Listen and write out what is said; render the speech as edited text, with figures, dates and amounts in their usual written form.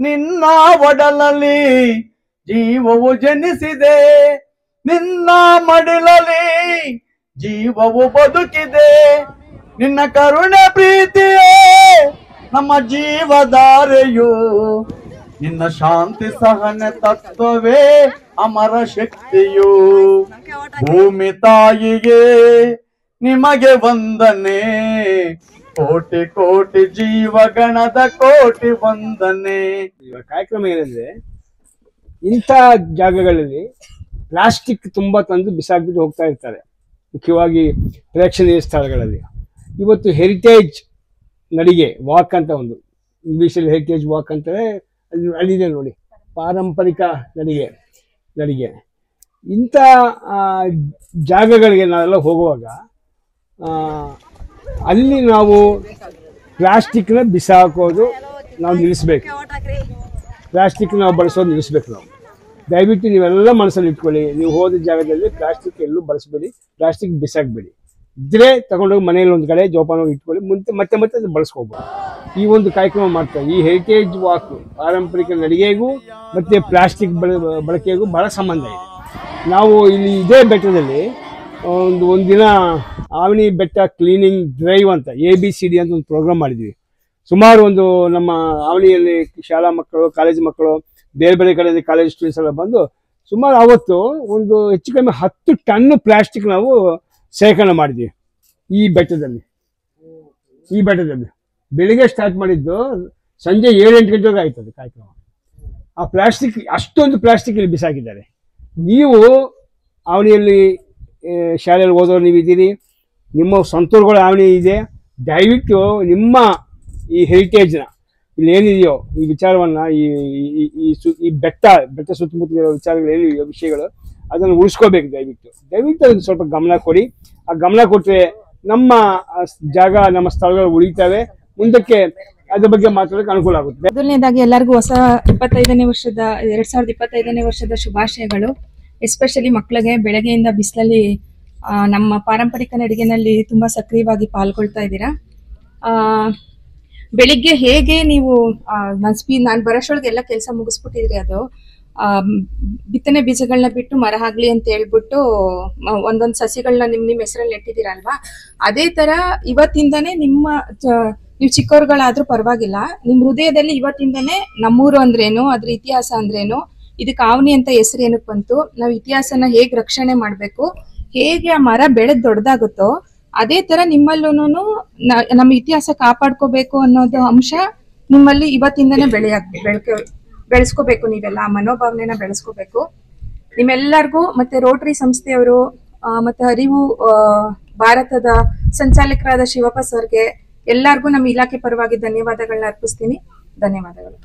ನಿನ್ನ ಒಡಲಲ್ಲಿ ಜೀವವು ಜನಿಸಿದೆ, ನಿನ್ನ ಮಡಿಲಲ್ಲಿ ಜೀವವು ಬದುಕಿದೆ. ನಿನ್ನ ಕರುಣೆ ಪ್ರೀತಿಯೇ ನಮ್ಮ ಜೀವಧಾರೆಯು, ನಿನ್ನ ಶಾಂತಿ ಸಹನೆ ತತ್ವವೇ ಅಮರ ಶಕ್ತಿಯು. ಭೂಮಿ ತಾಯಿಗೆ ನಿಮಗೆ ವಂದನೆ, ಕೋಟಿ ಕೋಟಿ ಜೀವಗಣದ ಕೋಟಿ ವಂದನೆ. ಕಾರ್ಯಕ್ರಮ ಏನಂದ್ರೆ, ಇಂಥ ಜಾಗಗಳಲ್ಲಿ ಪ್ಲಾಸ್ಟಿಕ್ ತುಂಬಾ ತಂದು ಬಿಸಾಕ್ಬಿಟ್ಟು ಹೋಗ್ತಾ ಇರ್ತಾರೆ, ಮುಖ್ಯವಾಗಿ ಪ್ರೇಕ್ಷಣೀಯ ಸ್ಥಳಗಳಲ್ಲಿ. ಇವತ್ತು ಹೆರಿಟೇಜ್ ನಡಿಗೆ ವಾಕ್ ಅಂತ ಒಂದು, ಇಂಗ್ಲೀಷಲ್ಲಿ ಹೆರಿಟೇಜ್ ವಾಕ್ ಅಂತಾರೆ, ಅಲ್ಲಿದೆ ನೋಡಿ, ಪಾರಂಪರಿಕ ನಡಿಗೆ. ಇಂಥ ಜಾಗಗಳಿಗೆ ನಾವೆಲ್ಲ ಹೋಗುವಾಗ ಅಲ್ಲಿ ನಾವು ಪ್ಲಾಸ್ಟಿಕ್ನ ಬಿಸಾಕೋದು ನಾವು ನಿಲ್ಲಿಸ್ಬೇಕು, ಪ್ಲಾಸ್ಟಿಕ್ ನಾವು ಬಳಸೋದು ನಿಲ್ಲಿಸ್ಬೇಕು. ನಾವು ದಯವಿಟ್ಟು ನೀವೆಲ್ಲ ಮನಸ್ಸಲ್ಲಿ ಇಟ್ಕೊಳ್ಳಿ, ನೀವು ಹೋದ ಜಾಗದಲ್ಲಿ ಪ್ಲಾಸ್ಟಿಕ್ ಎಲ್ಲೂ ಬಳಸಬೇಡಿ, ಪ್ಲಾಸ್ಟಿಕ್ ಬಿಸಾಕಬೇಡಿ. ಇದ್ರೆ ತಗೊಂಡೋಗಿ ಮನೆಯಲ್ಲಿ ಒಂದು ಕಡೆ ಜೋಪಾನವಾಗಿ ಇಟ್ಕೊಳ್ಳಿ, ಮತ್ತೆ ಅದು ಬಳಸ್ಕೋಬೋದು. ಈ ಒಂದು ಕಾರ್ಯಕ್ರಮ ಮಾಡ್ತಾರೆ. ಈ ಹೆರಿಟೇಜ್ ವಾಕ್ ಪಾರಂಪರಿಕ ನಡಿಗೆಗೂ ಮತ್ತು ಪ್ಲಾಸ್ಟಿಕ್ ಬಳಕೆಗೂ ಬಹಳ ಸಂಬಂಧ ಇದೆ. ನಾವು ಇಲ್ಲಿ ಇದೇ ಬೆಟ್ಟದಲ್ಲಿ ಒಂದಿನ ಆವನಿ ಬೆಟ್ಟ ಕ್ಲೀನಿಂಗ್ ಡ್ರೈವ್ ಅಂತ ABCD ಅಂತ ಒಂದು ಪ್ರೋಗ್ರಾಮ್ ಮಾಡಿದ್ವಿ. ಸುಮಾರು ನಮ್ಮ ಆವಣಿಯಲ್ಲಿ ಶಾಲಾ ಮಕ್ಕಳು, ಕಾಲೇಜು ಮಕ್ಕಳು, ಬೇರೆ ಬೇರೆ ಕಡೆ ಕಾಲೇಜ್ ಸ್ಟೂಡೆಂಟ್ಸ್ ಎಲ್ಲ ಬಂದು ಸುಮಾರು ಅವತ್ತು ಹೆಚ್ಚು ಕಡಿಮೆ 10 ಟನ್ ಪ್ಲಾಸ್ಟಿಕ್ ನಾವು ಶೇಖರಣೆ ಮಾಡಿದ್ವಿ ಈ ಬೆಟ್ಟದಲ್ಲಿ. ಬೆಳಿಗ್ಗೆ ಸ್ಟಾರ್ಟ್ ಮಾಡಿದ್ದು ಸಂಜೆ 7-8 ಗಂಟೆಗೆ ಆಯ್ತದೆ ಕಾರ್ಯಕ್ರಮ. ಆ ಪ್ಲಾಸ್ಟಿಕ್, ಅಷ್ಟೊಂದು ಪ್ಲಾಸ್ಟಿಕ್ ಇಲ್ಲಿ ಬಿಸಾಕಿದ್ದಾರೆ. ನೀವು ಆವಣಿಯಲ್ಲಿ ಶಾಲೆಯಲ್ಲಿ ಓದೋರು ನೀವಿದ್ದೀರಿ, ನಿಮ್ಮ ಸ್ವಂತೂರುಗಳ ಆವಣಿ ಇದೆ, ದಯವಿಟ್ಟು ನಿಮ್ಮ ಈ ಹೆರಿಟೇಜ್ನ ಇಲ್ಲಿ ಏನಿದೆಯೋ ಈ ವಿಚಾರವನ್ನು, ಈ ಬೆಟ್ಟ ಸುತ್ತಮುತ್ತಲಿರೋ ವಿಚಾರಗಳೇನು ವಿಷಯಗಳು, ಅದನ್ನು ಉಳಿಸ್ಕೋಬೇಕು. ದಯವಿಟ್ಟು ಅದನ್ನು ಸ್ವಲ್ಪ ಗಮನ ಕೊಡಿ. ಆ ಗಮನ ಕೊಟ್ಟರೆ ನಮ್ಮ ಜಾಗ, ನಮ್ಮ ಸ್ಥಳಗಳು ಉಳಿತವೆ, ಮುಂದಕ್ಕೆ ಅದ್ರ ಬಗ್ಗೆ ಮಾತಾಡೋಕೆ ಅನುಕೂಲ ಆಗುತ್ತೆ. ಮೊದಲನೇದಾಗಿ ಎಲ್ಲರಿಗೂ ಹೊಸ 2025ನೇ ವರ್ಷದ ಶುಭಾಶಯಗಳು. ಎಸ್ಪೆಷಲಿ ಮಕ್ಕಳಿಗೆ ಬೆಳಗ್ಗೆಯಿಂದ ಬಿಸಿಲಲ್ಲಿ ನಮ್ಮ ಪಾರಂಪರಿಕ ನಡಿಗೆನಲ್ಲಿ ತುಂಬಾ ಸಕ್ರಿಯವಾಗಿ ಪಾಲ್ಗೊಳ್ತಾ ಇದ್ದೀರಾ. ಬೆಳಿಗ್ಗೆ ಹೇಗೆ ನೀವು ನಾನು ಬರೋಷ್ಟೊಳಗೆ ಎಲ್ಲ ಕೆಲಸ ಮುಗಿಸ್ಬಿಟ್ಟಿದ್ರಿ. ಅದು ಬಿತ್ತನೆ ಬೀಜಗಳನ್ನ ಬಿಟ್ಟು ಮರ ಆಗ್ಲಿ ಅಂತ ಹೇಳ್ಬಿಟ್ಟು ಒಂದೊಂದು ಸಸಿಗಳನ್ನ ನಿಮ್ಮ ಹೆಸರಲ್ಲಿ ನೆಟ್ಟಿದ್ದೀರಲ್ವಾ, ಅದೇ ತರ ಇವತ್ತಿಂದಾನೇ ನೀವು ಚಿಕ್ಕವ್ರುಗಳಾದ್ರೂ ಪರವಾಗಿಲ್ಲ, ನಿಮ್ ಹೃದಯದಲ್ಲಿ ಇವತ್ತಿಂದಾನೇ ನಮ್ಮೂರು ಅಂದ್ರೇನು, ಅದ್ರ ಇತಿಹಾಸ ಅಂದ್ರೇನು, ಇದಕ್ಕೆ ಆವನಿ ಅಂತ ಹೆಸರು ಏನಕ್ಕೆ ಬಂತು, ನಾವು ಇತಿಹಾಸನ ಹೇಗ್ ರಕ್ಷಣೆ ಮಾಡ್ಬೇಕು, ಹೇಗೆ ಆ ಮರ ಬೆಳೆದ್ ದೊಡ್ಡದಾಗುತ್ತೋ ಅದೇ ತರ ನಿಮ್ಮಲ್ಲೂನು ನಮ್ಮ ಇತಿಹಾಸ ಕಾಪಾಡ್ಕೋಬೇಕು ಅನ್ನೋದು ಅಂಶ ನಿಮ್ಮಲ್ಲಿ ಇವತ್ತಿಂದಾನೇ ಬೆಳೆಸ್ಕೋಬೇಕು. ನೀವೆಲ್ಲ ಆ ಮನೋಭಾವನೆನ ಬೆಳೆಸ್ಕೋಬೇಕು. ನಿಮ್ಮೆಲ್ಲರಿಗೂ ಮತ್ತೆ ರೋಟರಿ ಸಂಸ್ಥೆಯವರು ಮತ್ತೆ ಅರಿವು ಭಾರತದ ಸಂಚಾಲಕರಾದ ಶಿವಪ್ಪ ಸರ್ಗೆ ಎಲ್ಲರಿಗೂ ನಮ್ಮ ಇಲಾಖೆ ಪರವಾಗಿ ಧನ್ಯವಾದಗಳನ್ನ ಅರ್ಪಿಸ್ತೀನಿ. ಧನ್ಯವಾದಗಳು.